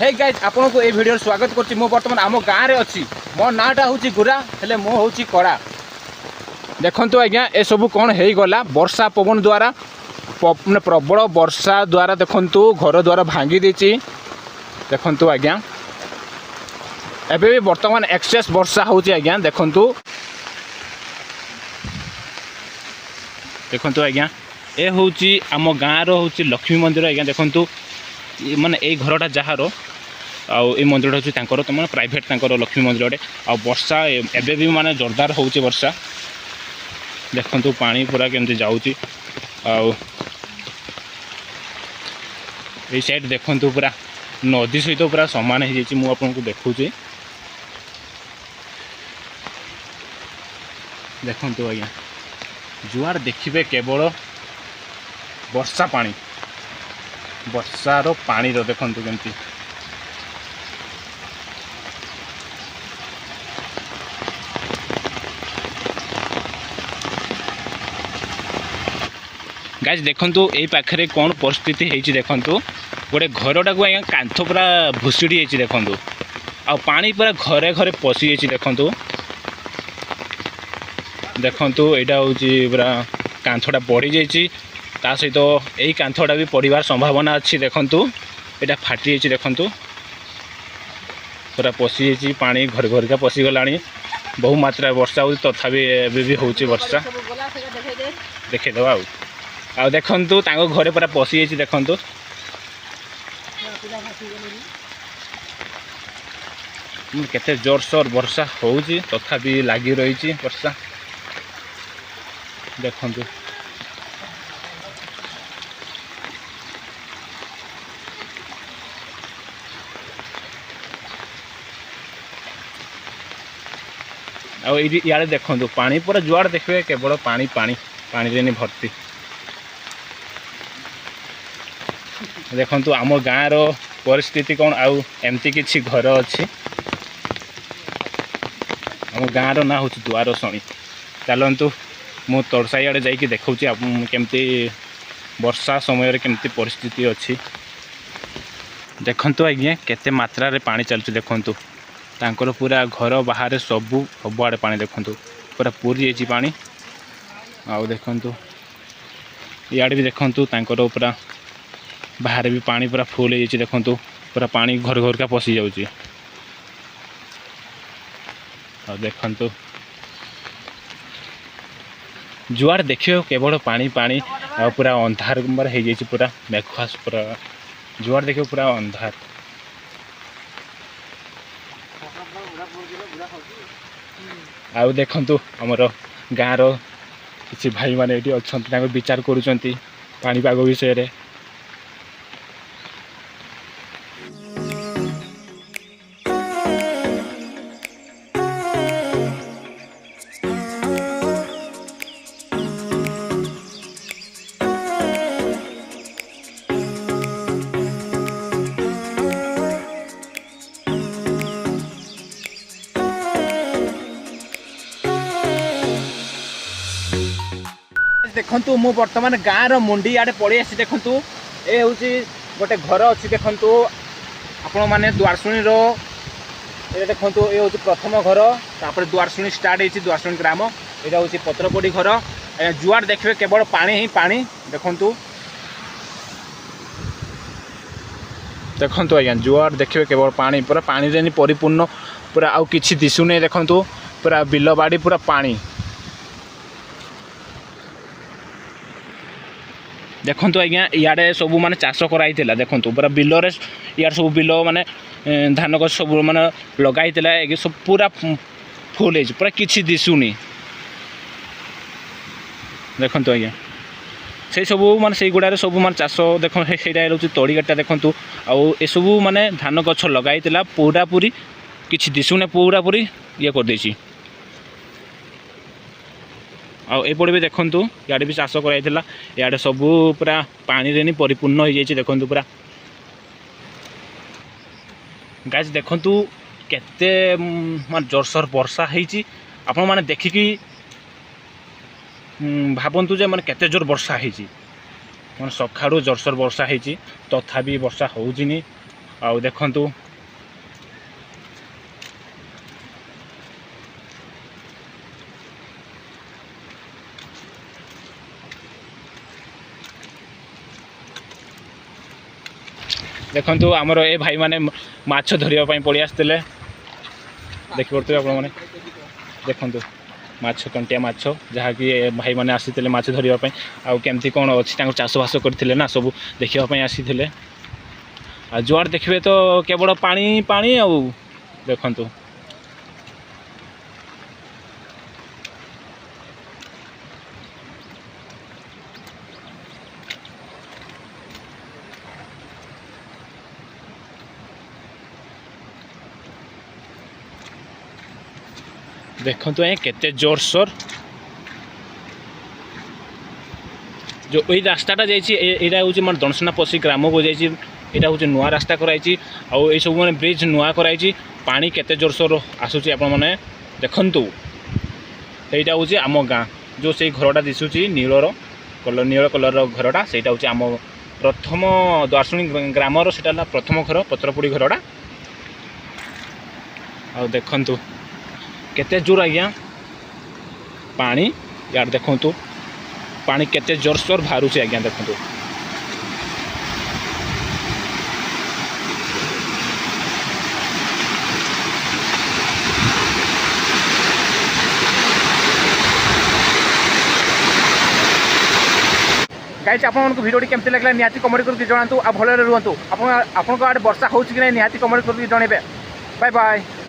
Hey guys आपन को ए video स्वागत करछि। मो वर्तमान आम गाँव में अच्छी मो नाटा हूँ गुरा हेले मो हूँ कड़ा। देखंतु आज्ञा ए सब कौन हो गला वर्षा पवन द्वारा मैंने प्रबल वर्षा द्वारा देखंतु घर द्वारा भांगी देछि। देखंतु आज्ञा एबे भी वर्तमान एक्सेस वर्षा होछि आज्ञा। देखंतु देखंतु आज्ञा ए होछि आम गाँव रो होछि लक्ष्मी मंदिर आज्ञा। देखंतु माने ए घरटा जार आउ ए मंदिर होछि तांकर तो माने प्राइवेट तांकर लक्ष्मी मंदिर अटे। आ वर्षा एबे भी माने जोरदार होछि वर्षा। देखंतु पानी पूरा केमती जाउछि। आउ ए साइड देखंतु पूरा नदी सहित पूरा समान हो जाइछि। मु आपन को देखुछि। देखंतु आज्ञा जुआर देखिबे केवल वर्षा पानी वर्षार पानी रो देखंतु केमती गाइस। देखंतु एई पाखरे कोन परिस्थिति हेछि। देखंतु गोटे घरटा को आज्ञा कांथ पूरा भुसुड़ी हेछि। देखंतु आ पानी पूरा घरे घरे पसि हेछि। देखंतु देखंतु एटा होछि पूरा कांथटा पड़ी जाइछि। ता सहित यही कांथटा भी पड़ार संभावना अच्छी। देखंतु एटा फाटी जाइछि। देखंतु पूरा पसि जाइछि पानी घर घर का पसि गलानी। बहु मात्रा वर्षा होछि तथापि एबे भी होछि वर्षा। देखे दवा आ देखंतु तांको घरे पूरा पसि जाइछि। देखंतु केते जोरसोर वर्षा होछि तथापि लागि रहिछि वर्षा। देखंतु आ इे देखंतु पानी पूरा जुआड़ देखिए केवल पानी पानी पानी रे भर्ती। देखंतु आम गाँव रो परिस्थिति कौन आउ एमती किछि घर अच्छी। आम गाँव रो ना हूँ दुआर शणी। चलतु मु तड़साई आड़े जाइए देखा केमती वर्षा समय केमती परिस्थिति अच्छी। देखंतु आज्ञा केते मात्रा रे पानी चलुछि। देखंतु तांकर पूरा घर बाहर सब आड़े पानी। देखंतु पूरा पूरी जाइछि पानी। आउ देखंतु इआड़े भी देखंतु तांकर पूरा बाहर भी पानी पूरा फुल जाइछि। देखंतु पूरा पानी घर घर का पसि जाउछि। आउ देखंतु जुआर देखियो केवल पानी पानी आ पूरा अंधार हो जाइछि। पूरा मेघुआस पूरा जुआर देखियो पूरा अंधार। आउ देखंतु हमर गाँव रो किछि भाई माने एठी अछंती तांको विचार करूचंती पानीपाग विषय रे। देखंतु मु वर्तमान गाँव रो मुंडी आड़े पड़ी आसी। देखंतु ए होची गोटे घर अच्छी। देखंतु आपण माने द्वारशुणी रो ए देखंतु ए होची प्रथम घर तापर द्वारशुणी स्टार्ट हेची द्वारशुणी ग्राम। एटा होची पत्रपड़ी घर। जुआर देखबे केवल पानी ही पानी। देखंतु देखंतु आज्ञा जुआर देखबे केवल पानी पूरा पानी रे परिपूर्ण पूरा आउ किछि दिसु नै। देखंतु पूरा बिल बाड़ी पूरा पानी। देखंतु आज्ञा इाड़े सब माने चाष कराई। देखंतु पूरा बिल रे यार सब बिल माने धान गछ सब माने लगाई सब पूरा फुल है पूरा किछि दिसुनी। देखंतु आज्ञा से सब माने से गुड़ारे सब माने चाष देख सेटा होछि तड़ीगाटा। देखंतु आउ ए सब माने धान गछ लगाई पूरा पूरी किछि दिसुने पूरा पूरी ये कर देछि। आउ एपटे भी देखंतु इाड़े भी चाष कराइला। इाड़े सब पूरा पानी रे परिपूर्ण हो जाइछि। देखंतु पूरा गाइस देखंतु केते मान जोरसोर वर्षा हेछि। आपण माने देखिकी भाबंतु जे माने केते जोर वर्षा हेछि। माने सखाड़ू जोरसोर वर्षा हेछि तथापि वर्षा होउजिनी। आउ देखंतु देखंतु आमर ए भाई माने माछ धरिया पई पड़ी आस्तिले देखि परतु आपण माने देखंतु माछ कंटिया माछ जहाँ कि भाई माने आसीतिले माछ धरिया पई आ केमती कोन अछि तांको चाष बास करथिले ना सब देखिया पई आसीतिले आ जुआर देखबे तो केवल पानी पानी आ देखंतु देखंतु ए केते जोरसोर जो ई रास्ताटा जाइछि एटा होछि मन दणसना पसी ग्राम को जाइछि एटा होछि नुआ रास्ता कराइछि आ ए सब माने ब्रिज नुआ कराइछि पानी केते जोरसोर आसुछि आपण माने देखंतु एटा होछि आम गाँ जो से घरटा दिसुछि नीलर कलर घरटा सेटा होछि आम प्रथम द्वारसुणी ग्रामर सेटा प्रथम घर पत्रपुड़ी घरटा आ देखंतु केते जोर आज्ञा पानी यार देखंतु पानी केते जोरसोर बाहरुछि आज्ञा देखंतु गाइस आपन को वीडियो केमती लागला निहाती कमेंट करके जणांतु आ भले रुहंतु आपन को आडे वर्षा होउछि कि नै निहाती कमेंट करके जणेबे बाय बाय।